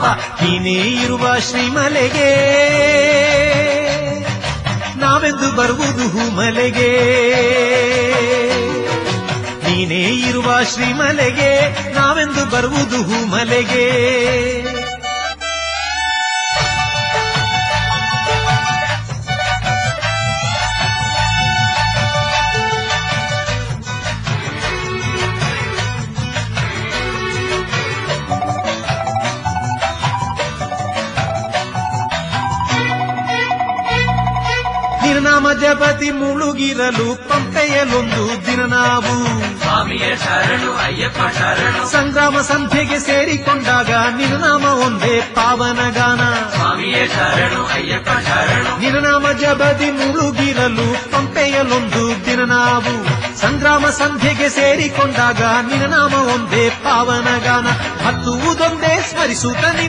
ಪಂಪ ನೀನೇ ಇರುವ ಶ್ರೀಮಲೆಗೆ ನಾವೆಂದು ಬರುವುದು ಹೂಮಲೆಗೆ ನೀನೇ ಇರುವ ಶ್ರೀಮಲೆಗೆ ನಾವೆಂದು ಬರುವುದು ಹೂಮಲೆಗೆ ನಿರನಾಮ ಜಪತಿ ಮುಳುಗಿರಲು ಪಂಪೆಯಲೊಂದು ದಿನ ನಾವು ಸ್ವಾಮಿಯೇ ಶರಣು ಅಯ್ಯಪ್ಪ ಶರಣು ಸಂಗ್ರಾಮ ಸಂಧ್ಯೆಗೆ ಸೇರಿಕೊಂಡಾಗ ನಿರನಾಮ ಒಂದೇ ಪಾವನ ಗಾನ ಸ್ವಾಮಿಯೇ ಶರಣು ಅಯ್ಯಪ್ಪ ಶರಣು ನಿರನಾಮ ಜಪತಿ ಮುಳುಗಿರಲು ಪಂಪೆಯಲೊಂದು ದಿನ ನಾವು ಸಂಗ್ರಾಮ ಸಂಧ್ಯೆಗೆ ಸೇರಿಕೊಂಡಾಗ ನಿರನಾಮ ಒಂದೇ ಪಾವನ ಗಾನ ಹತ್ತುವುದೊಂದೇ ಸ್ಮರಿಸುತ್ತ